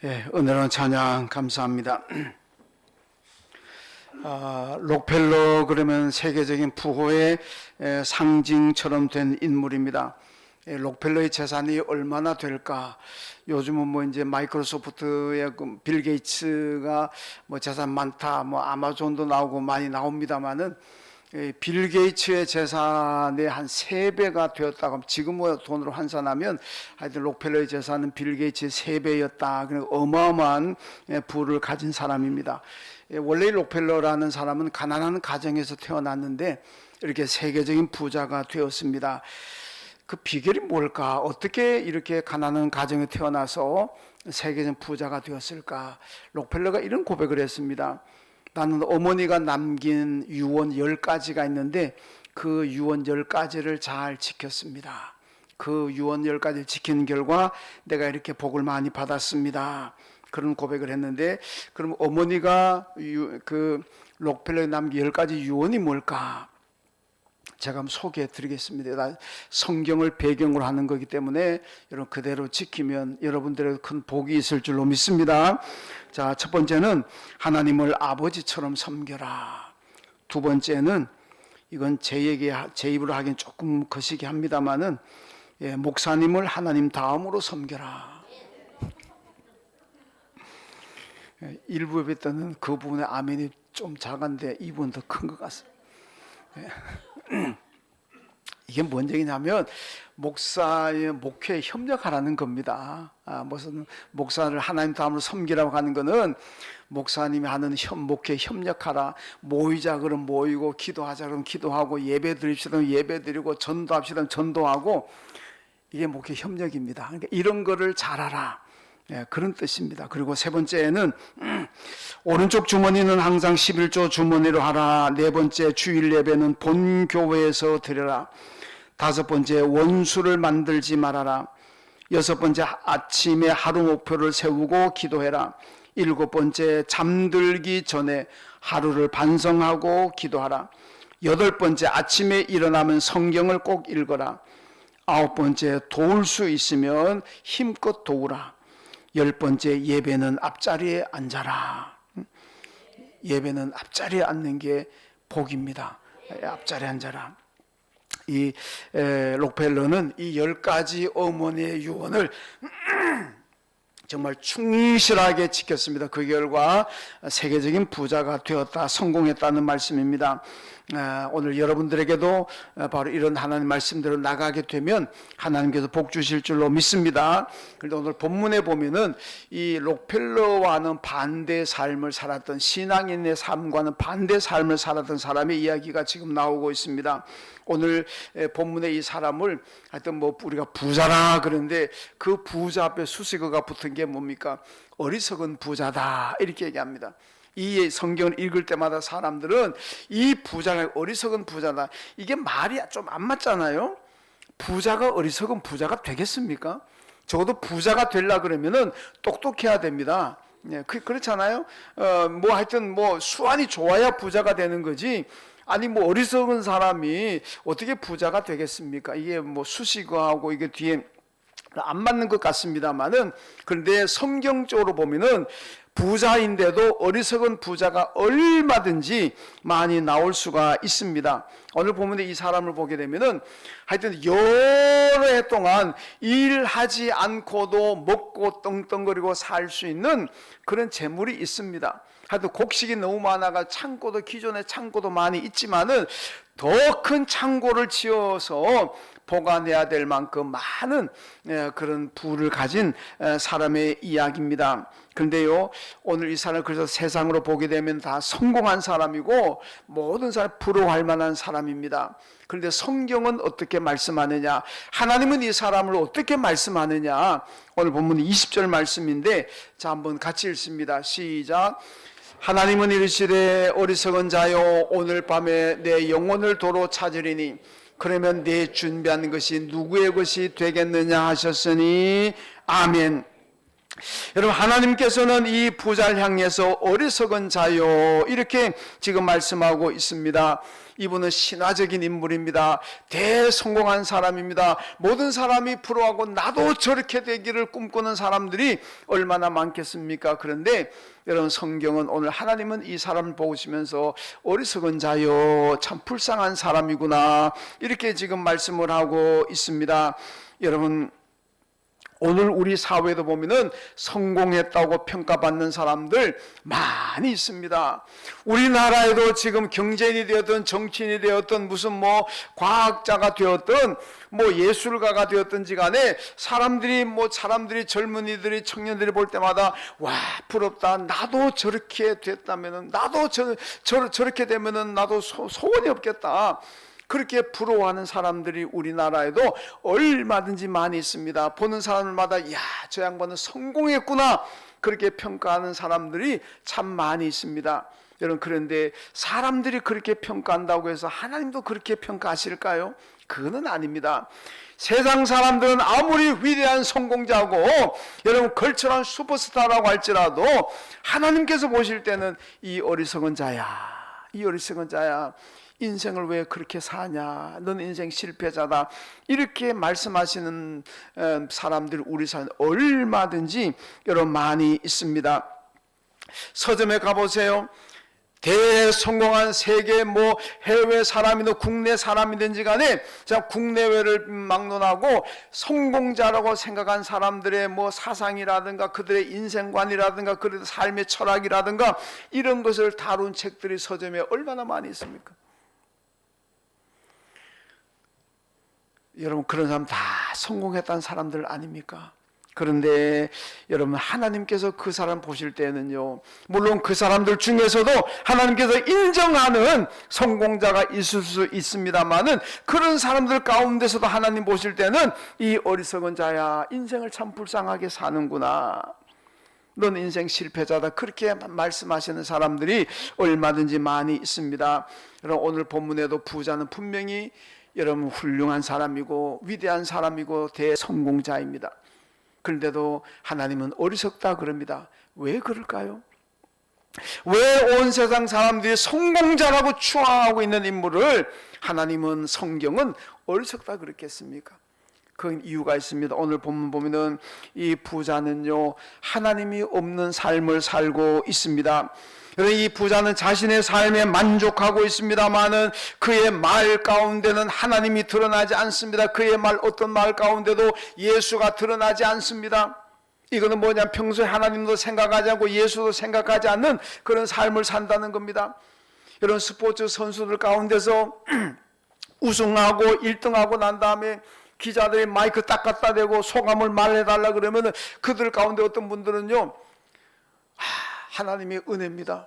예, 은혜로운 찬양 감사합니다. 록펠러 그러면 세계적인 부호의 상징처럼 된 인물입니다. 록펠러의 재산이 얼마나 될까? 요즘은 뭐 이제 마이크로소프트의 빌 게이츠가 뭐 재산 많다, 뭐 아마존도 나오고 많이 나옵니다만은 빌 게이츠의 재산의 한 3배가 되었다고 하면 지금 뭐 돈으로 환산하면 하여튼 록펠러의 재산은 빌 게이츠의 3배였다. 그러니까 어마어마한 부를 가진 사람입니다. 원래 록펠러라는 사람은 가난한 가정에서 태어났는데 이렇게 세계적인 부자가 되었습니다. 그 비결이 뭘까? 어떻게 이렇게 가난한 가정에 태어나서 세계적 부자가 되었을까? 록펠러가 이런 고백을 했습니다. 나는 어머니가 남긴 유언 10가지가 있는데 그 유언 10가지를 잘 지켰습니다. 그 유언 10가지를 지키는 결과 내가 이렇게 복을 많이 받았습니다. 그런 고백을 했는데, 그럼 어머니가 그 록펠러에 남긴 10가지 유언이 뭘까? 제가 한번 소개해 드리겠습니다. 성경을 배경으로 하는 거기 때문에 여러분 그대로 지키면 여러분들에게 큰 복이 있을 줄로 믿습니다. 자, 첫 번째는 하나님을 아버지처럼 섬겨라. 두 번째는 이건 제 입으로 하긴 조금 거시기 합니다만은 목사님을 하나님 다음으로 섬겨라. 일부 예배 때는 그 부분에 아멘이 좀 작은데 이 부분 더 큰 것 같습니다. 이게 뭔 얘기냐면 목사의 목회에 협력하라는 겁니다. 무슨 목사를 하나님 다음으로 섬기라고 하는 거는 목사님이 하는 목회에 협력하라. 모이자 그럼 모이고, 기도하자 그럼 기도하고, 예배 드립시다 그럼 예배 드리고, 전도합시다 그럼 전도하고, 이게 목회 협력입니다. 그러니까 이런 거를 잘하라. 그런 뜻입니다. 그리고 세 번째는 오른쪽 주머니는 항상 11조 주머니로 하라. 네 번째, 주일 예배는 본 교회에서 드려라. 다섯 번째, 원수를 만들지 말아라. 여섯 번째, 아침에 하루 목표를 세우고 기도해라. 일곱 번째, 잠들기 전에 하루를 반성하고 기도하라. 여덟 번째, 아침에 일어나면 성경을 꼭 읽어라. 아홉 번째, 도울 수 있으면 힘껏 도우라. 열 번째, 예배는 앞자리에 앉아라. 예배는 앞자리에 앉는 게 복입니다. 앞자리에 앉아라. 이 록펠러는 이 10가지 어머니의 유언을 정말 충실하게 지켰습니다. 그 결과 세계적인 부자가 되었다, 성공했다는 말씀입니다. 오늘 여러분들에게도 바로 이런 하나님 말씀대로 나가게 되면 하나님께서 복 주실 줄로 믿습니다. 그런데 오늘 본문에 보면은 이 록펠러와는 반대 삶을 살았던, 신앙인의 삶과는 반대 삶을 살았던 사람의 이야기가 지금 나오고 있습니다. 오늘 본문에 이 사람을 하여튼 뭐 우리가 부자라 그러는데 그 부자 앞에 수식어가 붙은 게 뭡니까? 어리석은 부자다, 이렇게 얘기합니다. 이 성경을 읽을 때마다 사람들은 이 부자가 어리석은 부자다, 이게 말이 좀 안 맞잖아요. 부자가 어리석은 부자가 되겠습니까? 적어도 부자가 되려 그러면은 똑똑해야 됩니다. 그렇잖아요. 뭐 하여튼 뭐 수완이 좋아야 부자가 되는 거지. 아니 뭐 어리석은 사람이 어떻게 부자가 되겠습니까? 이게 뭐 수식어하고 이게 뒤에 안 맞는 것 같습니다만은, 그런데 성경적으로 보면은 부자인데도 어리석은 부자가 얼마든지 많이 나올 수가 있습니다. 오늘 보면 이 사람을 보게 되면은 하여튼 여러 해 동안 일하지 않고도 먹고 떵떵거리고 살 수 있는 그런 재물이 있습니다. 하여튼 곡식이 너무 많아가 창고도, 기존의 창고도 많이 있지만은 더 큰 창고를 지어서 보관해야 될 만큼 많은 그런 부를 가진 사람의 이야기입니다. 그런데요, 오늘 이 사람을 그래서 세상으로 보게 되면 다 성공한 사람이고 모든 사람 부러워할 만한 사람입니다. 그런데 성경은 어떻게 말씀하느냐, 하나님은 이 사람을 어떻게 말씀하느냐, 오늘 본문 20절 말씀인데, 자 한번 같이 읽습니다. 시작. 하나님은 이르시되 어리석은 자여, 오늘 밤에 내 영혼을 도로 찾으리니 그러면 내 준비한 것이 누구의 것이 되겠느냐 하셨으니 아멘. 여러분, 하나님께서는 이 부자를 향해서 어리석은 자요 이렇게 지금 말씀하고 있습니다. 이분은 신화적인 인물입니다. 대성공한 사람입니다. 모든 사람이 부러워하고 나도 저렇게 되기를 꿈꾸는 사람들이 얼마나 많겠습니까? 그런데 여러분, 성경은 오늘 하나님은 이 사람을 보시면서 어리석은 자요, 참 불쌍한 사람이구나 이렇게 지금 말씀을 하고 있습니다. 여러분, 오늘 우리 사회도 보면은 성공했다고 평가받는 사람들 많이 있습니다. 우리나라에도 지금 경제인이 되었든 정치인이 되었든 무슨 뭐 과학자가 되었든 뭐 예술가가 되었든지 간에 사람들이 젊은이들이 청년들이 볼 때마다 와, 부럽다. 나도 저렇게 됐다면은, 나도 저렇게 되면은 나도 소원이 없겠다. 그렇게 부러워하는 사람들이 우리나라에도 얼마든지 많이 있습니다. 보는 사람들마다 야, 저 양반은 성공했구나 그렇게 평가하는 사람들이 참 많이 있습니다. 여러분, 그런데 사람들이 그렇게 평가한다고 해서 하나님도 그렇게 평가하실까요? 그거는 아닙니다. 세상 사람들은 아무리 위대한 성공자고 여러분 걸출한 슈퍼스타라고 할지라도 하나님께서 보실 때는 이 어리석은 자야, 인생을 왜 그렇게 사냐, 넌 인생 실패자다 이렇게 말씀하시는 사람들이 우리 사회에 얼마든지 여러분 많이 있습니다. 서점에 가보세요. 대성공한 세계 해외 사람이든 국내 사람이든지 간에 국내외를 막론하고 성공자라고 생각한 사람들의 사상이라든가 그들의 인생관이라든가 그들의 삶의 철학이라든가 이런 것을 다룬 책들이 서점에 얼마나 많이 있습니까? 여러분, 그런 사람 다 성공했다는 사람들 아닙니까? 그런데 여러분, 하나님께서 그 사람 보실 때는요, 물론 그 사람들 중에서도 하나님께서 인정하는 성공자가 있을 수 있습니다만은 그런 사람들 가운데서도 하나님 보실 때는 이 어리석은 자야, 인생을 참 불쌍하게 사는구나, 넌 인생 실패자다 그렇게 말씀하시는 사람들이 얼마든지 많이 있습니다. 여러분, 오늘 본문에도 부자는 분명히 여러분 훌륭한 사람이고 위대한 사람이고 대성공자입니다. 그런데도 하나님은 어리석다 그럽니다. 왜 그럴까요? 왜 온 세상 사람들이 성공자라고 추앙하고 있는 인물을 하나님은, 성경은 어리석다 그랬겠습니까? 그 이유가 있습니다. 오늘 본문 보면은 이 부자는요, 하나님이 없는 삶을 살고 있습니다. 이 부자는 자신의 삶에 만족하고 있습니다만은 그의 말 가운데는 하나님이 드러나지 않습니다. 그의 어떤 말 가운데도 예수가 드러나지 않습니다. 이거는 뭐냐, 평소에 하나님도 생각하지 않고 예수도 생각하지 않는 그런 삶을 산다는 겁니다. 이런 스포츠 선수들 가운데서 우승하고 1등하고 난 다음에 기자들이 마이크 딱 갖다 대고 소감을 말해달라 그러면 그들 가운데 어떤 분들은요, 하나님의 은혜입니다,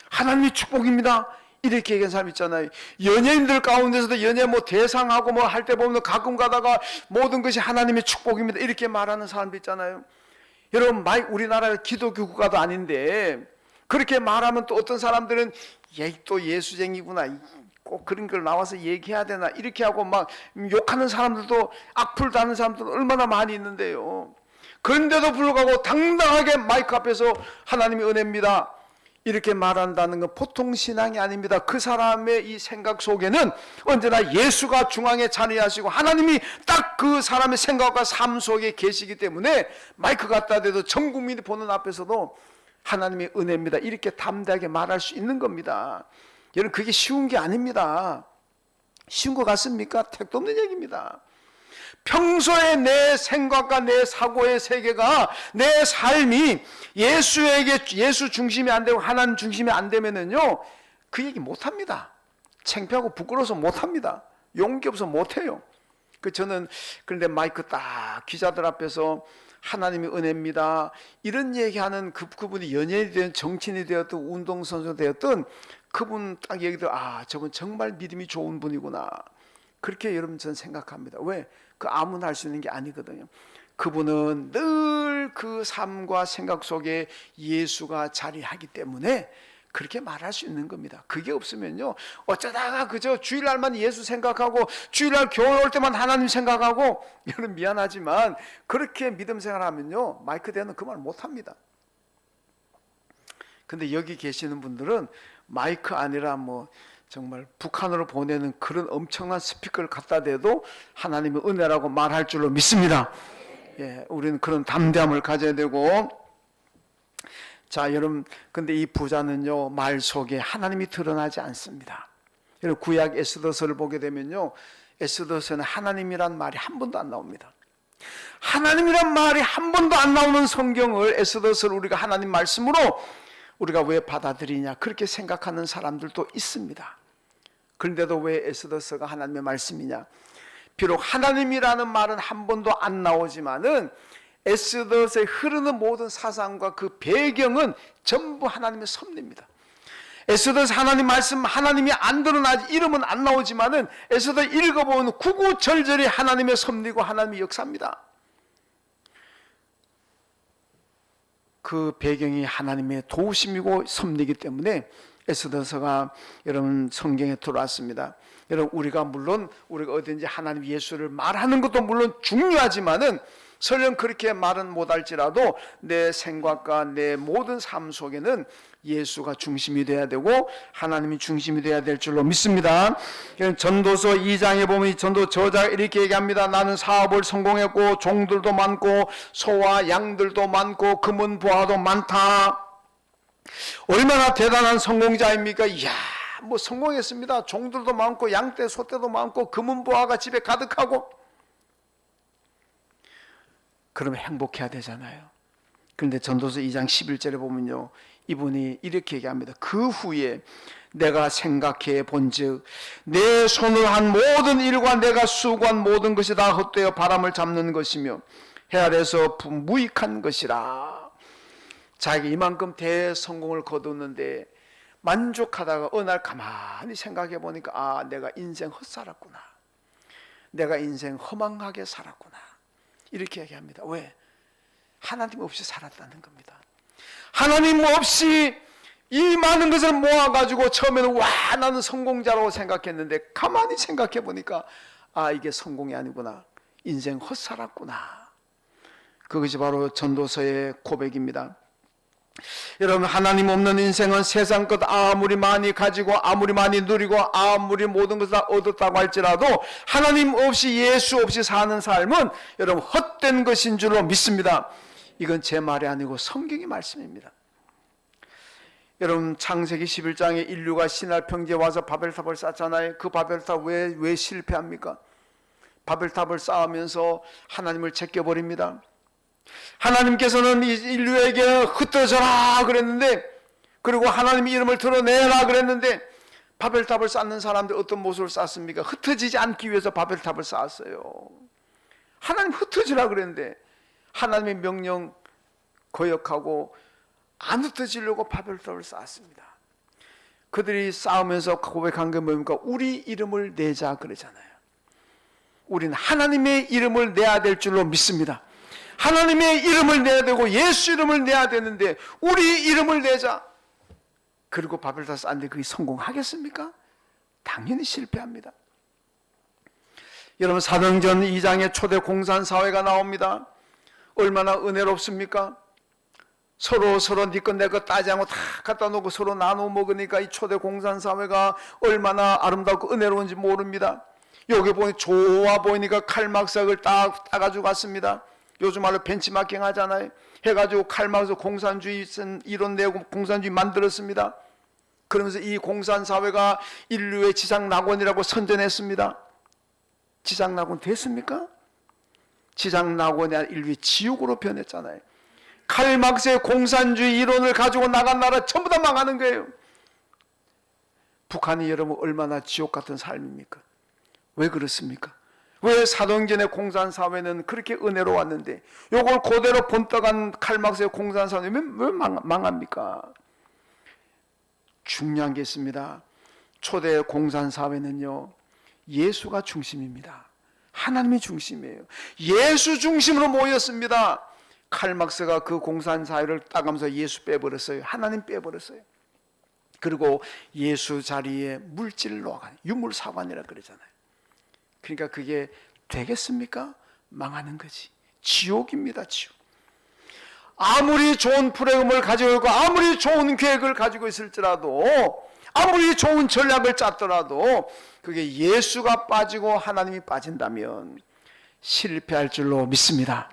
하나님의 축복입니다 이렇게 얘기하는 사람 있잖아요. 연예인들 가운데서도 연예 대상하고 할 때 보면 가끔 가다가 모든 것이 하나님의 축복입니다 이렇게 말하는 사람도 있잖아요. 여러분, 우리나라 기독교 국가도 아닌데 그렇게 말하면 또 어떤 사람들은 또 예수쟁이구나, 꼭 그런 걸 나와서 얘기해야 되나 이렇게 하고 막 욕하는 사람들도, 악플 다는 사람들도 얼마나 많이 있는데요. 그런데도 불구하고 당당하게 마이크 앞에서 하나님의 은혜입니다 이렇게 말한다는 건 보통 신앙이 아닙니다. 그 사람의 이 생각 속에는 언제나 예수가 중앙에 자리하시고 하나님이 딱 그 사람의 생각과 삶 속에 계시기 때문에 마이크 갖다 대도 전 국민이 보는 앞에서도 하나님의 은혜입니다 이렇게 담대하게 말할 수 있는 겁니다. 여러분, 그게 쉬운 게 아닙니다. 쉬운 것 같습니까? 택도 없는 얘기입니다. 평소에 내 생각과 내 사고의 세계가, 내 삶이 예수 중심이 안 되고 하나님 중심이 안 되면은요, 그 얘기 못 합니다. 창피하고 부끄러워서 못 합니다. 용기 없어서 못 해요. 저는 그런데 마이크 딱 기자들 앞에서 하나님의 은혜입니다 이런 얘기하는 그분이 연예인이 되든 정치인이 되었든 운동선수가 되었든 그분 딱 얘기들, 저분 정말 믿음이 좋은 분이구나 그렇게 여러분 저는 생각합니다. 왜? 그 아무나 할 수 있는 게 아니거든요. 그분은 늘 그 삶과 생각 속에 예수가 자리하기 때문에 그렇게 말할 수 있는 겁니다. 그게 없으면요, 어쩌다가 그저 주일날만 예수 생각하고 주일날 교회 올 때만 하나님 생각하고, 여러분 미안하지만 그렇게 믿음 생활하면요 마이크 대는 그 말 못합니다. 근데 여기 계시는 분들은 마이크 아니라 뭐 정말 북한으로 보내는 그런 엄청난 스피커를 갖다 대도 하나님의 은혜라고 말할 줄로 믿습니다. 예, 우리는 그런 담대함을 가져야 되고. 자, 여러분, 근데 이 부자는요 말 속에 하나님이 드러나지 않습니다. 여러분, 구약 에스더서를 보게 되면요, 에스더서는 하나님이란 말이 한 번도 안 나옵니다. 하나님이란 말이 한 번도 안 나오는 성경을, 에스더서를 우리가 하나님 말씀으로 우리가 왜 받아들이냐 그렇게 생각하는 사람들도 있습니다. 그런데도 왜 에스더서가 하나님의 말씀이냐? 비록 하나님이라는 말은 한 번도 안 나오지만은 에스더서에 흐르는 모든 사상과 그 배경은 전부 하나님의 섭리입니다. 에스더서 하나님 말씀, 하나님이 안 드러나지, 이름은 안 나오지만은 에스더 읽어보면 구구절절히 하나님의 섭리고 하나님의 역사입니다. 그 배경이 하나님의 도우심이고 섭리이기 때문에 에스더서가 여러분 성경에 들어왔습니다. 여러분, 우리가 물론 우리가 어딘지 하나님 예수를 말하는 것도 물론 중요하지만은 설령 그렇게 말은 못할지라도 내 생각과 내 모든 삶 속에는 예수가 중심이 돼야 되고 하나님이 중심이 돼야 될 줄로 믿습니다. 전도서 2장에 보면 이 전도 저자가 이렇게 얘기합니다. 나는 사업을 성공했고 종들도 많고 소와 양들도 많고 금은 부하도 많다. 얼마나 대단한 성공자입니까? 이야, 뭐 성공했습니다. 종들도 많고 양떼 소떼도 많고 금은 부하가 집에 가득하고. 그러면 행복해야 되잖아요. 그런데 전도서 2장 11절에 보면요, 이분이 이렇게 얘기합니다. 그 후에 내가 생각해 본즉 내 손을 한 모든 일과 내가 수고한 모든 것이 다 헛되어 바람을 잡는 것이며 해 아래서 무익한 것이라. 자기가 이만큼 대성공을 거뒀는데 만족하다가 어느 날 가만히 생각해 보니까, 아, 내가 인생 헛살았구나, 내가 인생 허망하게 살았구나, 이렇게 얘기합니다. 왜? 하나님 없이 살았다는 겁니다. 하나님 없이 이 많은 것을 모아가지고 처음에는 와, 나는 성공자라고 생각했는데 가만히 생각해 보니까, 아, 이게 성공이 아니구나, 인생 헛살았구나. 그것이 바로 전도서의 고백입니다. 여러분, 하나님 없는 인생은 세상 것 아무리 많이 가지고 아무리 많이 누리고 아무리 모든 것을 다 얻었다고 할지라도 하나님 없이, 예수 없이 사는 삶은 여러분 헛된 것인 줄로 믿습니다. 이건 제 말이 아니고 성경의 말씀입니다. 여러분, 창세기 11장에 인류가 신할 평지에 와서 바벨탑을 쌓잖아요. 그 바벨탑 왜 실패합니까? 바벨탑을 쌓으면서 하나님을 제껴버립니다. 하나님께서는 인류에게 흩어져라 그랬는데, 그리고 하나님의 이름을 드러내라 그랬는데, 바벨탑을 쌓는 사람들 어떤 모습을 쌓습니까? 흩어지지 않기 위해서 바벨탑을 쌓았어요. 하나님 흩어지라 그랬는데 하나님의 명령 거역하고 안 흩어지려고 바벨탑을 쌓았습니다. 그들이 싸우면서 고백한 게 뭡니까? 우리 이름을 내자 그러잖아요. 우리는 하나님의 이름을 내야 될 줄로 믿습니다. 하나님의 이름을 내야 되고 예수 이름을 내야 되는데 우리 이름을 내자. 그리고 바벨탑 쌓는데 그게 성공하겠습니까? 당연히 실패합니다. 여러분, 사도행전 2장에 초대 공산사회가 나옵니다. 얼마나 은혜롭습니까? 서로 네 것 내 것 따지 않고 다 갖다 놓고 서로 나눠 먹으니까 이 초대 공산사회가 얼마나 아름답고 은혜로운지 모릅니다. 여기 보니 좋아 보이니까 칼막삭을 따가지고 갔습니다. 요즘 말로 벤치마킹 하잖아요. 해가지고 칼막삭 공산주의 이론 내고 공산주의 만들었습니다. 그러면서 이 공산사회가 인류의 지상낙원이라고 선전했습니다. 지상낙원 됐습니까? 지상낙원이 아니라 인류의 지옥으로 변했잖아요. 칼막스의 공산주의 이론을 가지고 나간 나라 전부 다 망하는 거예요. 북한이 여러분 얼마나 지옥 같은 삶입니까? 왜 그렇습니까? 왜 사도행전의 공산사회는 그렇게 은혜로웠는데 요걸 그대로 본떡한 칼막스의 공산사회는 왜 망합니까? 중요한 게 있습니다. 초대 공산사회는요, 예수가 중심입니다. 하나님이 중심이에요. 예수 중심으로 모였습니다. 칼막스가 그 공산사회를 따가면서 예수 빼버렸어요. 하나님 빼버렸어요. 그리고 예수 자리에 물질을 놓아가는 유물사관이라 그러잖아요. 그러니까 그게 되겠습니까? 망하는 거지. 지옥입니다, 지옥. 아무리 좋은 프로그램을 가지고 있고 아무리 좋은 계획을 가지고 있을지라도 아무리 좋은 전략을 짰더라도 그게 예수가 빠지고 하나님이 빠진다면 실패할 줄로 믿습니다.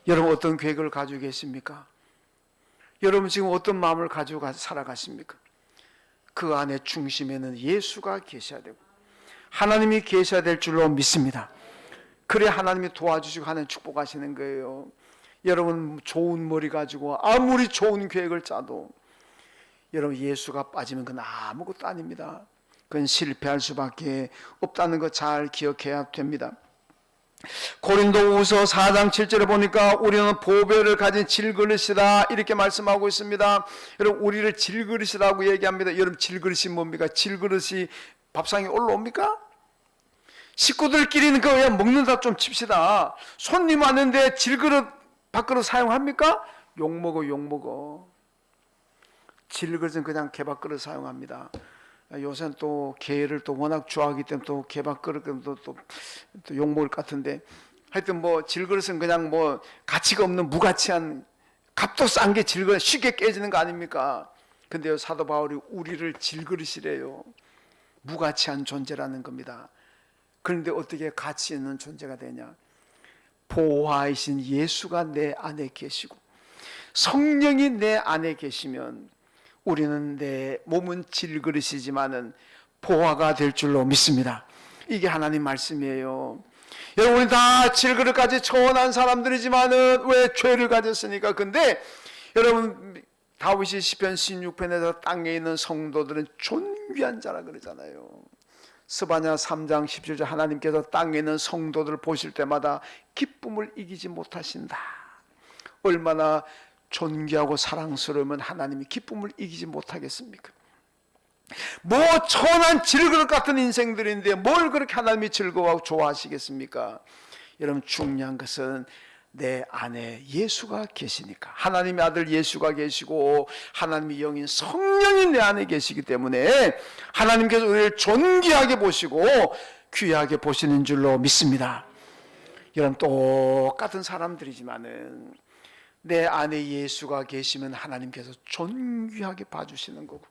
여러분 어떤 계획을 가지고 계십니까? 여러분 지금 어떤 마음을 가지고 살아가십니까? 그 안에 중심에는 예수가 계셔야 되고 하나님이 계셔야 될 줄로 믿습니다. 그래 하나님이 도와주시고 하나님 축복하시는 거예요. 여러분 좋은 머리 가지고 아무리 좋은 계획을 짜도 여러분 예수가 빠지면 그건 아무것도 아닙니다. 그건 실패할 수밖에 없다는 거 잘 기억해야 됩니다. 고린도후서 4장 7절에 보니까 우리는 보배를 가진 질그릇이다 이렇게 말씀하고 있습니다. 여러분 우리를 질그릇이라고 얘기합니다. 여러분 질그릇이 뭡니까? 질그릇이 밥상에 올라옵니까? 식구들끼리는 그냥 먹는다 좀 칩시다. 손님 왔는데 질그릇 밥그릇 사용합니까? 욕먹어 욕먹어. 질그릇은 그냥 개밥그릇 사용합니다. 요새는 또 게를 또 워낙 좋아하기 때문에 또 개밥그릇 또 욕먹을 것 같은데 하여튼 뭐 질그릇은 그냥 뭐 가치가 없는 무가치한 값도 싼 게 질그릇 쉽게 깨지는 거 아닙니까? 근데요 사도 바울이 우리를 질그릇이래요. 무가치한 존재라는 겁니다. 그런데 어떻게 가치 있는 존재가 되냐? 보화이신 예수가 내 안에 계시고 성령이 내 안에 계시면 우리는 내 몸은 질그릇이지만은 보화가 될 줄로 믿습니다. 이게 하나님 말씀이에요. 여러분 다 질그릇까지 초원한 사람들이지만은 왜 죄를 가졌으니까? 근데 여러분 다윗이 시편 16편에서 땅에 있는 성도들은 존귀한 자라 그러잖아요. 스바냐 3장 17절 하나님께서 땅에 있는 성도들을 보실 때마다 기쁨을 이기지 못하신다. 얼마나 존귀하고 사랑스러우면 하나님이 기쁨을 이기지 못하겠습니까? 뭐 천한 질그릇 같은 인생들인데 뭘 그렇게 하나님이 즐거워하고 좋아하시겠습니까? 여러분 중요한 것은 내 안에 예수가 계시니까 하나님의 아들 예수가 계시고 하나님의 영인 성령이 내 안에 계시기 때문에 하나님께서 우리를 존귀하게 보시고 귀하게 보시는 줄로 믿습니다. 여러분 똑같은 사람들이지만은 내 안에 예수가 계시면 하나님께서 존귀하게 봐주시는 거고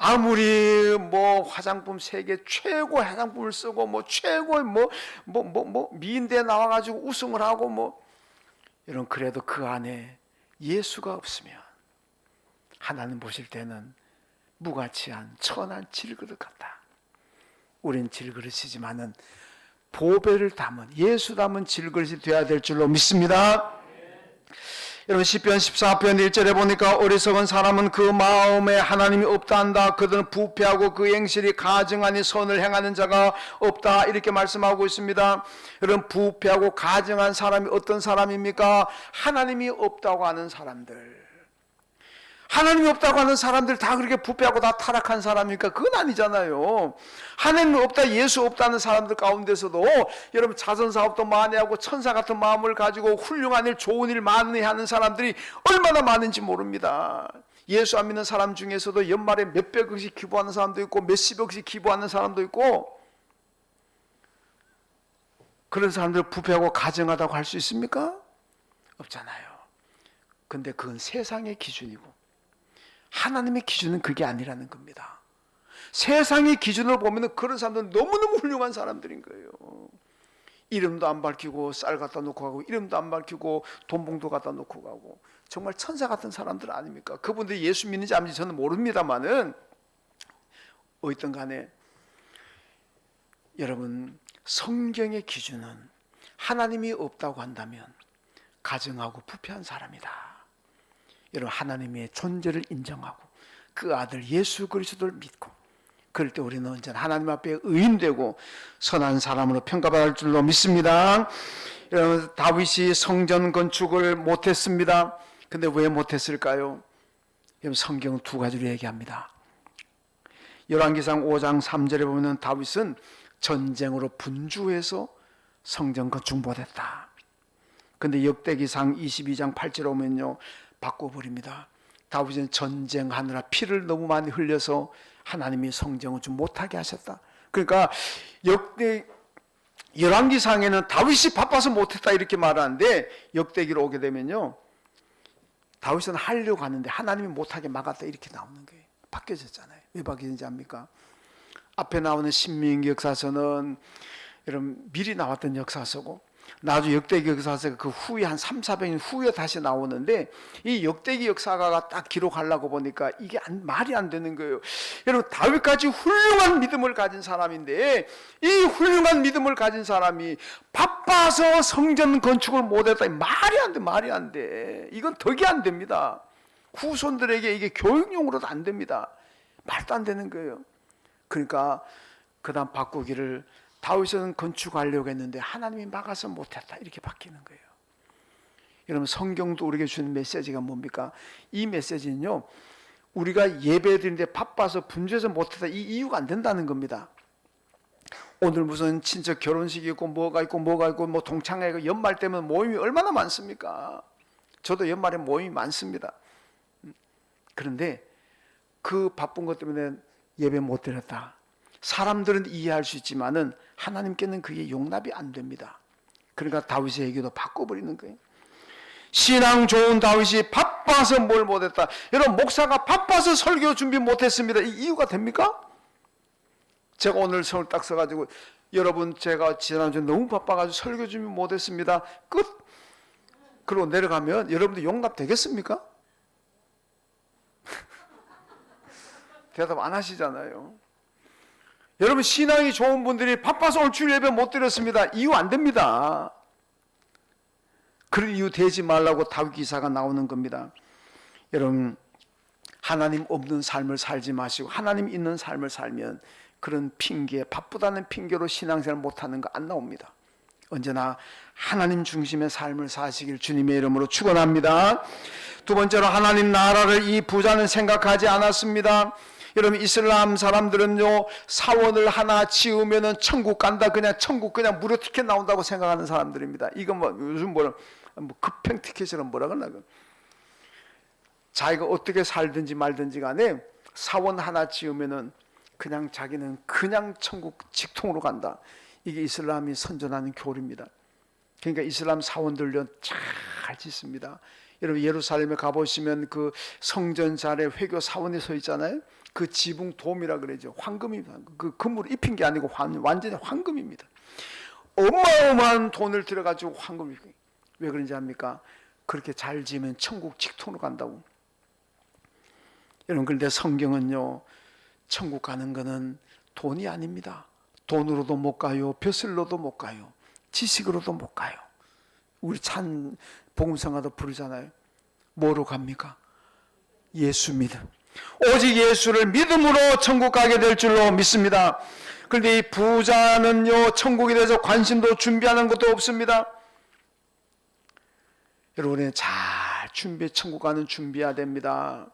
아무리 뭐 화장품 세계 최고 화장품을 쓰고 뭐 최고의 뭐 미인대에 나와가지고 우승을 하고 뭐 여러분 그래도 그 안에 예수가 없으면 하나님 보실 때는 무가치한 천한 질그릇 같다. 우린 질그릇이지만은 보배를 담은 예수 담은 질그릇이 되어야 될 줄로 믿습니다. 여러분 시편 14편 1절에 보니까 어리석은 사람은 그 마음에 하나님이 없다 한다. 그들은 부패하고 그 행실이 가증하니 선을 행하는 자가 없다 이렇게 말씀하고 있습니다. 여러분 부패하고 가증한 사람이 어떤 사람입니까? 하나님이 없다고 하는 사람들. 하나님이 없다고 하는 사람들 다 그렇게 부패하고 다 타락한 사람입니까? 그건 아니잖아요. 하나님이 없다, 예수 없다는 사람들 가운데서도 여러분 자선사업도 많이 하고 천사 같은 마음을 가지고 훌륭한 일, 좋은 일 많이 하는 사람들이 얼마나 많은지 모릅니다. 예수 안 믿는 사람 중에서도 연말에 몇백억씩 기부하는 사람도 있고 몇십억씩 기부하는 사람도 있고 그런 사람들 부패하고 가증하다고 할 수 있습니까? 없잖아요. 근데 그건 세상의 기준이고 하나님의 기준은 그게 아니라는 겁니다. 세상의 기준으로 보면 그런 사람들은 너무너무 훌륭한 사람들인 거예요. 이름도 안 밝히고 쌀 갖다 놓고 가고 이름도 안 밝히고 돈봉도 갖다 놓고 가고 정말 천사 같은 사람들 아닙니까? 그분들이 예수 믿는지 안 믿는지 저는 모릅니다만은 어쨌든 간에 여러분 성경의 기준은 하나님이 없다고 한다면 가증하고 부패한 사람이다. 여러분 하나님의 존재를 인정하고 그 아들 예수 그리스도를 믿고 그럴 때 우리는 언제나 하나님 앞에 의인되고 선한 사람으로 평가받을 줄로 믿습니다. 여러분 다윗이 성전 건축을 못했습니다. 근데 왜 못했을까요? 여러분 성경은 두 가지로 얘기합니다. 열왕기상 5장 3절에 보면 다윗은 전쟁으로 분주해서 성전 건축 못했다. 근데 역대기상 22장 8절에 오면요 바꿔버립니다. 다윗은 전쟁하느라 피를 너무 많이 흘려서 하나님이 성경을 좀 못하게 하셨다. 그러니까 역대 열왕기상에는 다윗이 바빠서 못했다 이렇게 말하는데, 역대기로 오게 되면요, 다윗은 하려고 하는데 하나님이 못하게 막았다 이렇게 나오는 거예요. 바뀌어졌잖아요. 왜 바뀌었는지 압니까? 앞에 나오는 신명기 역사서는 여러분 미리 나왔던 역사서고, 나중에 역대기 역사서가 그 후에 한 3, 400년 후에 다시 나오는데, 이 역대기 역사가가 딱 기록하려고 보니까 이게 말이 안 되는 거예요. 여러분, 다윗까지 훌륭한 믿음을 가진 사람인데, 이 훌륭한 믿음을 가진 사람이 바빠서 성전 건축을 못했다. 말이 안 돼, 말이 안 돼. 이건 덕이 안 됩니다. 후손들에게 이게 교육용으로도 안 됩니다. 말도 안 되는 거예요. 그러니까 그 다음 바꾸기를, 다윗은 건축하려고 했는데 하나님이 막아서 못했다 이렇게 바뀌는 거예요. 여러분, 성경도 우리에게 주는 메시지가 뭡니까? 이 메시지는요, 우리가 예배드리는데 바빠서 분주해서 못했다 이 이유가 안 된다는 겁니다. 오늘 무슨 친척 결혼식이 있고 뭐가 있고 뭐 동창회가 있고, 연말 때면 모임이 얼마나 많습니까? 저도 연말에 모임이 많습니다. 그런데 그 바쁜 것 때문에 예배 못 드렸다, 사람들은 이해할 수 있지만은 하나님께는 그게 용납이 안 됩니다. 그러니까 다윗의 얘기도 바꿔버리는 거예요. 신앙 좋은 다윗이 바빠서 뭘 못했다. 여러분, 목사가 바빠서 설교 준비 못했습니다, 이 이유가 됩니까? 제가 오늘 서울 딱 써가지고, 여러분 제가 지난주에 너무 바빠가지고 설교 준비 못했습니다, 끝. 그리고 내려가면 여러분들 용납 되겠습니까? 대답 안 하시잖아요. 여러분, 신앙이 좋은 분들이 바빠서 오늘 주일 예배 못 드렸습니다, 이유 안 됩니다. 그런 이유 되지 말라고 다윗 기사가 나오는 겁니다. 여러분, 하나님 없는 삶을 살지 마시고 하나님 있는 삶을 살면 그런 핑계, 바쁘다는 핑계로 신앙생활 못하는 거 안 나옵니다. 언제나 하나님 중심의 삶을 사시길 주님의 이름으로 축원합니다. 두 번째로, 하나님 나라를 이 부자는 생각하지 않았습니다. 여러분, 이슬람 사람들은요, 사원을 하나 지으면은 천국 간다, 그냥 천국 그냥 무료 티켓 나온다고 생각하는 사람들입니다. 이건 뭐 요즘 뭐 급행 티켓이란 뭐라 그러나, 자기가 어떻게 살든지 말든지 간에 사원 하나 지으면은 그냥 자기는 그냥 천국 직통으로 간다. 이게 이슬람이 선전하는 교리입니다. 그러니까 이슬람 사원들요 잘 짓습니다. 여러분, 예루살렘에 가보시면 그 성전 자리에 회교 사원이 서 있잖아요. 그 지붕 돔이라 그러죠. 황금입니다. 그 금으로 입힌 게 아니고 완전히 황금입니다. 어마어마한 돈을 들여가지고 황금을. 왜 그런지 압니까? 그렇게 잘 지으면 천국 직통으로 간다고. 여러분, 그런데 성경은요, 천국 가는 거는 돈이 아닙니다. 돈으로도 못 가요, 벼슬로도 못 가요, 지식으로도 못 가요. 우리 찬 복음성가도 부르잖아요. 뭐로 갑니까? 예수 믿음. 오직 예수를 믿음으로 천국 가게 될 줄로 믿습니다. 그런데 이 부자는요, 천국에 대해서 관심도 준비하는 것도 없습니다. 여러분이 잘 천국 가는 준비해야 됩니다.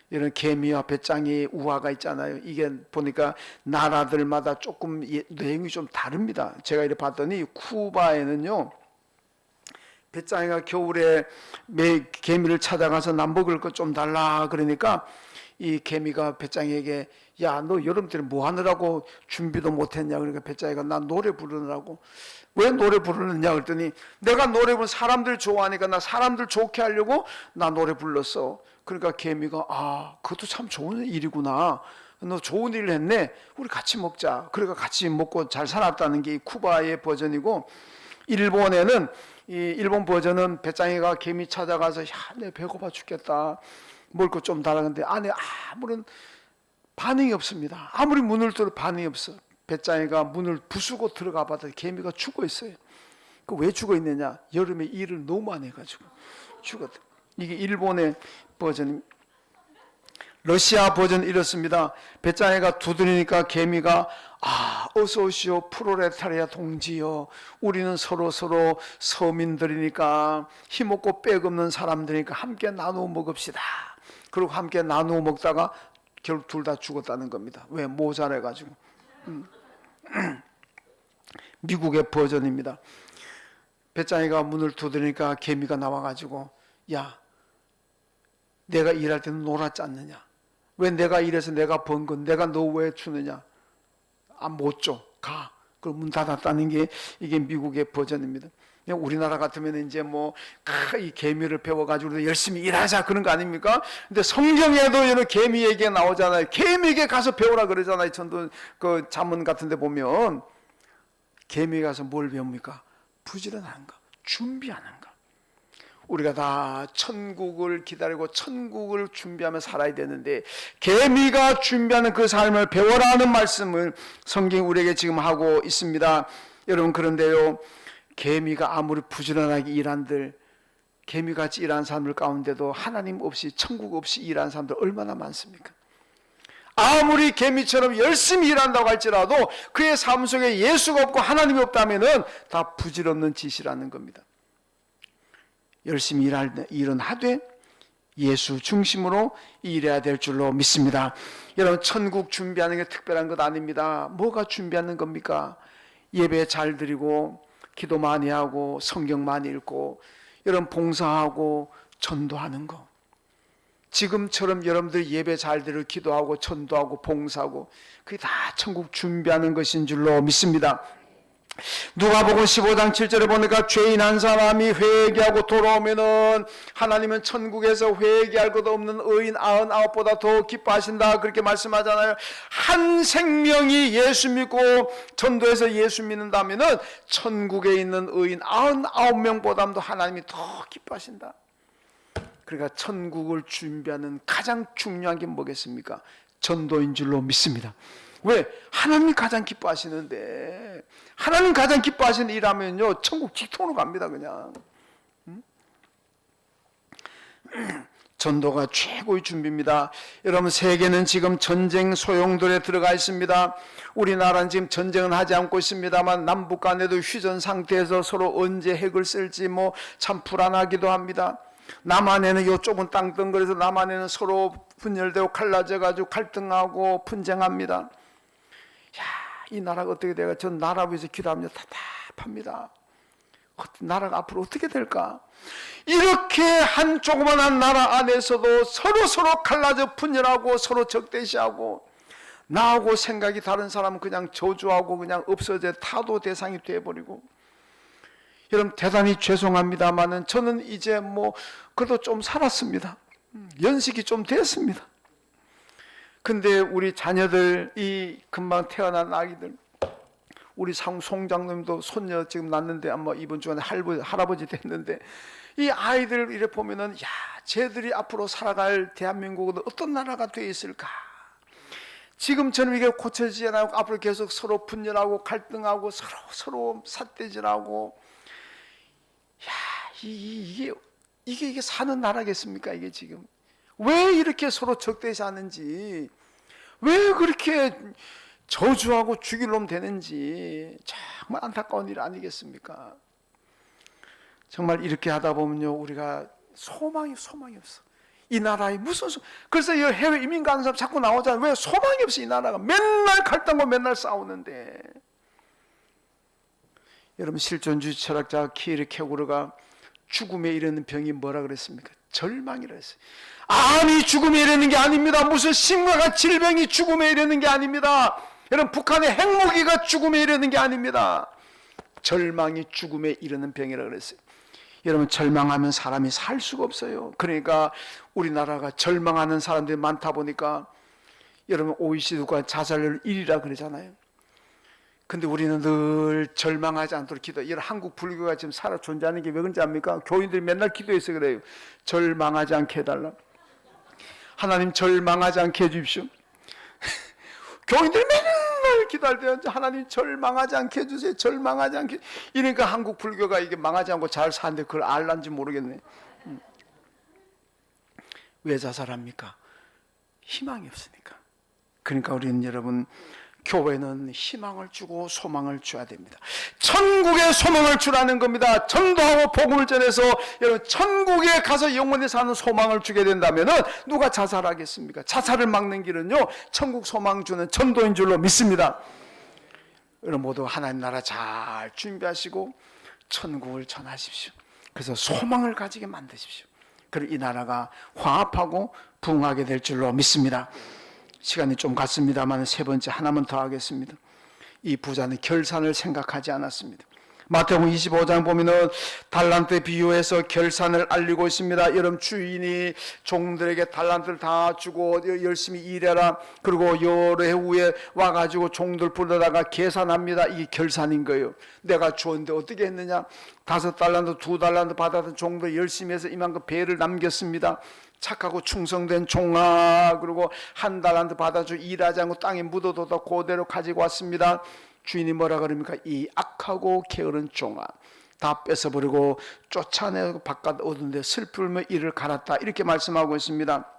이런 개미와 배짱이 우화가 있잖아요. 이게 보니까 나라들마다 조금 내용이 좀 다릅니다. 제가 이렇게 봤더니 쿠바에는요, 배짱이가 겨울에 개미를 찾아가서 나 먹을 것 좀 달라 그러니까 이 개미가 배짱이에게, 야, 너 여름 때는 뭐 하느라고 준비도 못했냐. 그러니까 배짱이가, 나 노래 부르느라고. 왜 노래 부르느냐 그랬더니, 내가 노래 부르면 사람들 좋아하니까 나 사람들 좋게 하려고 나 노래 불렀어. 그러니까 개미가, 아, 그것도 참 좋은 일이구나, 너 좋은 일을 했네, 우리 같이 먹자. 그러니까 같이 먹고 잘 살았다는 게 이 쿠바의 버전이고, 일본에는, 이 일본 버전은 배짱이가 개미 찾아가서, 야, 내 배고파 죽겠다, 먹을 것 좀 달라. 근데 안에 아무런 반응이 없습니다. 아무리 문을 뚫어도 반응이 없어. 배짱이가 문을 부수고 들어가 봤더니 개미가 죽어 있어요. 그 왜 죽어 있느냐? 여름에 일을 너무 많이 해가지고 죽었다. 이게 일본의 버전. 러시아 버전 이렇습니다. 배짱이가 두드리니까 개미가, 아, 어서 오시오 프로레타리아 동지여, 우리는 서로 서민들이니까, 힘없고 빽없는 사람들이니까 함께 나누어 먹읍시다. 그리고 함께 나누어 먹다가 결국 둘 다 죽었다는 겁니다. 왜? 모자라가지고. 미국의 버전입니다. 배짱이가 문을 두드리니까 개미가 나와가지고, 야, 내가 일할 때는 놀았지 않느냐? 왜 내가 일해서 내가 번 건 내가 너 왜 주느냐? 못 줘. 가. 그럼 문 닫았다는 게 이게 미국의 버전입니다. 우리나라 같으면 이제 이 계미를 배워가지고 열심히 일하자 그런 거 아닙니까? 근데 성경에도 이런 계미 얘기가 나오잖아요. 계미에게 가서 배우라 그러잖아요. 전도 그 잠언 같은 데 보면 계미에 가서 뭘 배웁니까? 부지런한 거, 준비하는 거. 우리가 다 천국을 기다리고 천국을 준비하며 살아야 되는데 계미가 준비하는 그 삶을 배워라는 말씀을 성경이 우리에게 지금 하고 있습니다. 여러분, 그런데요, 계미가 아무리 부지런하게 일한들, 계미같이 일하는 사람들 가운데도 하나님 없이, 천국 없이 일하는 사람들 얼마나 많습니까? 아무리 개미처럼 열심히 일한다고 할지라도 그의 삶 속에 예수가 없고 하나님이 없다면 다 부질없는 짓이라는 겁니다. 열심히 일은 하되 예수 중심으로 일해야 될 줄로 믿습니다. 여러분, 천국 준비하는 게 특별한 것 아닙니다. 뭐가 준비하는 겁니까? 예배 잘 드리고 기도 많이 하고 성경 많이 읽고 여러분 봉사하고 전도하는 거. 지금처럼 여러분들 예배 잘 드리고 기도하고 전도하고 봉사하고 그게 다 천국 준비하는 것인 줄로 믿습니다. 누가복음 15장 7절에 보니까 죄인 한 사람이 회개하고 돌아오면은 하나님은 천국에서 회개할 것 없는 의인 99보다 더 기뻐하신다 그렇게 말씀하잖아요. 한 생명이 예수 믿고 전도해서 예수 믿는다면은 천국에 있는 의인 99명보다도 하나님이 더 기뻐하신다. 그러니까 천국을 준비하는 가장 중요한 게 뭐겠습니까? 전도인 줄로 믿습니다. 왜? 하나님이 가장 기뻐하시는데, 하나님 가장 기뻐하시는 일하면요 천국 직통으로 갑니다. 그냥 전도가 최고의 준비입니다. 여러분, 세계는 지금 전쟁 소용돌이에 들어가 있습니다. 우리나라는 지금 전쟁은 하지 않고 있습니다만 남북 간에도 휴전 상태에서 서로 언제 핵을 쓸지 참 불안하기도 합니다. 남한에는 요 좁은 땅덩어리에서 남한에는 서로 분열되고 갈라져가지고 갈등하고 분쟁합니다. 이 나라가 어떻게 될까? 전 나라 위해서 기도하면서 답답합니다. 나라가 앞으로 어떻게 될까? 이렇게 한 조그만한 나라 안에서도 서로 갈라져 분열하고 서로 적대시하고 나하고 생각이 다른 사람은 그냥 저주하고 그냥 없어져 타도 대상이 되어버리고. 여러분, 대단히 죄송합니다만은 저는 이제 그래도 좀 살았습니다. 연식이 좀 됐습니다. 근데 우리 자녀들, 이 금방 태어난 아기들, 우리 송장님도 손녀 지금 낳는데 아마 이번 주에 할아버지 됐는데 이 아이들 이래 보면은 쟤들이 앞으로 살아갈 대한민국은 어떤 나라가 되어 있을까? 지금처럼 이게 고쳐지지 않고 앞으로 계속 서로 분열하고 갈등하고 서로 삿대질하고 이게 사는 나라겠습니까? 이게 지금 왜 이렇게 서로 적대시하는지, 왜 그렇게 저주하고 죽일 놈 되는지 정말 안타까운 일 아니겠습니까? 정말 이렇게 하다 보면요 우리가 소망이 없어. 이 나라에 무슨 그래서 이 해외 이민 가는 사람 자꾸 나오잖아요. 왜? 소망이 없어. 이 나라가 맨날 갈등하고 맨날 싸우는데. 여러분, 실존주의 철학자 키르케고르가 죽음에 이르는 병이 뭐라 그랬습니까? 절망이라 했어요. 암이 죽음에 이르는 게 아닙니다. 무슨 심각한 질병이 죽음에 이르는 게 아닙니다. 여러분, 북한의 핵무기가 죽음에 이르는 게 아닙니다. 절망이 죽음에 이르는 병이라 그랬어요. 여러분, 절망하면 사람이 살 수가 없어요. 그러니까 우리나라가 절망하는 사람들이 많다 보니까 여러분, OECD가 자살률 1위라 그러잖아요. 근데 우리는 늘 절망하지 않도록 기도. 이런 한국 불교가 지금 살아 존재하는 게 왜 그런지 압니까? 교인들이 맨날 기도해서 그래요. 절망하지 않게 해달라. 하나님 절망하지 않게 해주십시오. 교인들이 맨날 기도할 때 하나님 절망하지 않게 해주세요. 절망하지 않게. 이러니까 한국 불교가 이게 망하지 않고 잘 사는데 그걸 알란지 모르겠네. 왜 자살합니까? 희망이 없으니까. 그러니까 우리는 여러분, 교회는 희망을 주고 소망을 줘야 됩니다. 천국에 소망을 주라는 겁니다. 전도하고 복음을 전해서 여러분 천국에 가서 영원히 사는 소망을 주게 된다면 누가 자살하겠습니까? 자살을 막는 길은요 천국 소망 주는 전도인 줄로 믿습니다. 여러분 모두 하나님 나라 잘 준비하시고 천국을 전하십시오. 그래서 소망을 가지게 만드십시오. 그리고 이 나라가 화합하고 부흥하게 될 줄로 믿습니다. 시간이 좀 갔습니다만 세 번째 하나만 더 하겠습니다. 이 부자는 결산을 생각하지 않았습니다. 마태복음 25장 보면은 달란트 비유해서 결산을 알리고 있습니다. 여러분, 주인이 종들에게 달란트를 다 주고 열심히 일해라, 그리고 여러 해 후에 와가지고 종들 불러다가 계산합니다. 이게 결산인 거예요. 내가 주었는데 어떻게 했느냐, 5달란트 2달란트 받았던 종들 열심히 해서 이만큼 배를 남겼습니다. 착하고 충성된 종아, 그리고 1달란트 받아주고 일하지 않고 땅에 묻어둬도 그대로 가지고 왔습니다. 주인이 뭐라 그럽니까? 이 악하고 게으른 종아, 다 뺏어버리고 쫓아내고 바깥 얻은데 슬픔의 이를 갈았다, 이렇게 말씀하고 있습니다.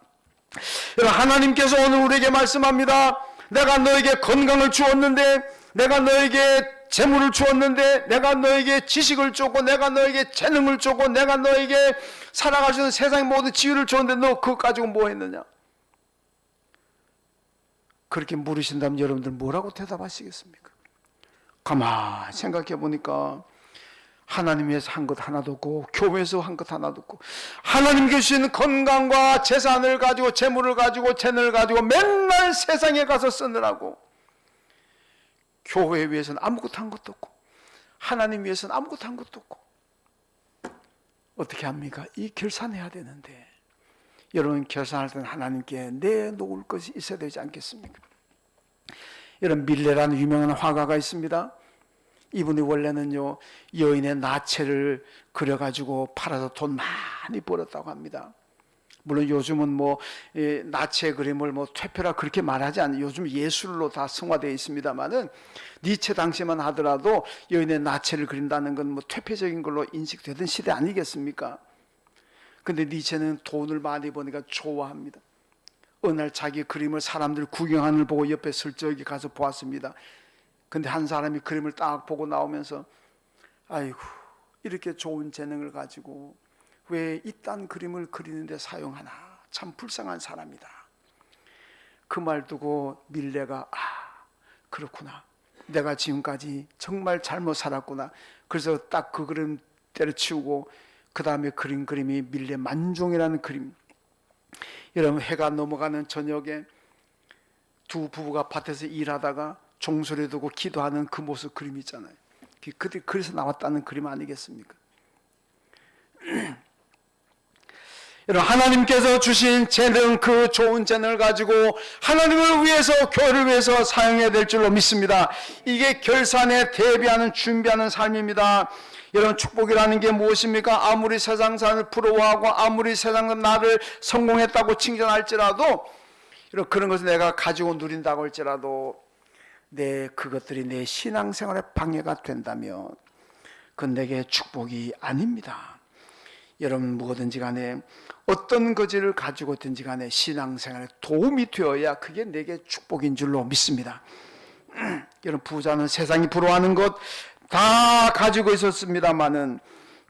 여러분, 하나님께서 오늘 우리에게 말씀합니다. 내가 너에게 건강을 주었는데, 내가 너에게 재물을 주었는데, 내가 너에게 지식을 줬고, 내가 너에게 재능을 줬고, 내가 너에게 살아갈 수 있는 세상의 모든 지위를 줬는데 너 그거 가지고 뭐 했느냐? 그렇게 물으신다면 여러분들 뭐라고 대답하시겠습니까? 가만 생각해 보니까 하나님 위해서 한 것 하나도 없고, 교회에서 한 것 하나도 없고, 하나님 주신 건강과 재산을 가지고, 재물을 가지고, 재능을 가지고 맨날 세상에 가서 쓰느라고, 교회 위해서는 아무것도 한 것도 없고, 하나님 위해서는 아무것도 한 것도 없고, 어떻게 합니까? 이 결산해야 되는데, 여러분, 결산할 때는 하나님께 내놓을 것이 있어야 되지 않겠습니까? 여러분, 밀레라는 유명한 화가가 있습니다. 이분이 원래는요, 여인의 나체를 그려가지고 팔아서 돈 많이 벌었다고 합니다. 물론 요즘은 뭐 나체 그림을 뭐 퇴폐라 그렇게 말하지 않아요. 요즘 예술로 다 승화되어 있습니다만은, 니체 당시만 하더라도 여인의 나체를 그린다는 건 뭐 퇴폐적인 걸로 인식되던 시대 아니겠습니까? 근데 니체는 돈을 많이 버니까 좋아합니다. 어느 날 자기 그림을 사람들 구경하는 걸 보고 옆에 슬쩍이 가서 보았습니다. 근데 한 사람이 그림을 딱 보고 나오면서, 아이고, 이렇게 좋은 재능을 가지고 왜 이딴 그림을 그리는데 사용하나, 참 불쌍한 사람이다. 그 말 두고 밀레가, 그렇구나, 내가 지금까지 정말 잘못 살았구나. 그래서 딱 그 그림 때려치우고 그 다음에 그린 그림이 밀레 만종이라는 그림. 여러분, 해가 넘어가는 저녁에 두 부부가 밭에서 일하다가 종소리 두고 기도하는 그 모습 그림 있잖아요. 그래서 나왔다는 그림 아니겠습니까? 여러분, 하나님께서 주신 재능, 그 좋은 재능을 가지고 하나님을 위해서, 교회를 위해서 사용해야 될 줄로 믿습니다. 이게 결산에 대비하는, 준비하는 삶입니다. 여러분, 축복이라는 게 무엇입니까? 아무리 세상 사람을 부러워하고, 아무리 세상은 나를 성공했다고 칭찬할지라도, 그런 것을 내가 가지고 누린다고 할지라도, 그것들이 내 신앙생활에 방해가 된다면 그건 내게 축복이 아닙니다. 여러분, 뭐든지 간에 어떤 것을 가지고 있든지 간에 신앙생활에 도움이 되어야 그게 내게 축복인 줄로 믿습니다. 여러분, 부자는 세상이 부러워하는 것 다 가지고 있었습니다마는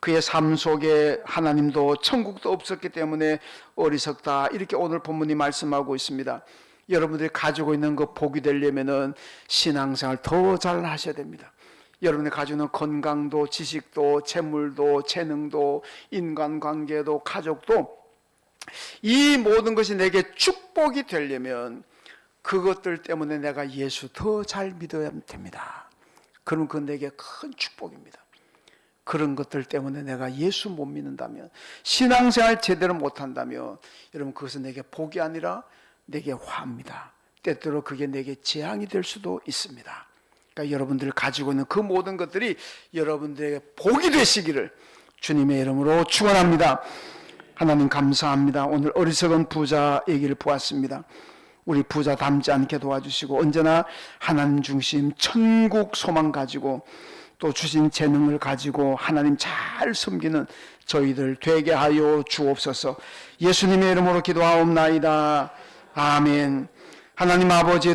그의 삶 속에 하나님도 천국도 없었기 때문에 어리석다, 이렇게 오늘 본문이 말씀하고 있습니다. 여러분들이 가지고 있는 것 복이 되려면은 신앙생활 더 잘 하셔야 됩니다. 여러분이 가지고 있는 건강도, 지식도, 재물도, 재능도, 인간관계도, 가족도, 이 모든 것이 내게 축복이 되려면 그것들 때문에 내가 예수 더 잘 믿어야 됩니다. 그럼 그건 내게 큰 축복입니다. 그런 것들 때문에 내가 예수 못 믿는다면, 신앙생활 제대로 못한다면, 여러분, 그것은 내게 복이 아니라 내게 화입니다. 때때로 그게 내게 재앙이 될 수도 있습니다. 그러니까 여러분들이 가지고 있는 그 모든 것들이 여러분들에게 복이 되시기를 주님의 이름으로 축원합니다. 하나님 감사합니다. 오늘 어리석은 부자 얘기를 보았습니다. 우리 부자 닮지 않게 도와주시고, 언제나 하나님 중심 천국 소망 가지고, 또 주신 재능을 가지고 하나님 잘 섬기는 저희들 되게 하여 주옵소서. 예수님의 이름으로 기도하옵나이다. 아멘. 하나님 아버지,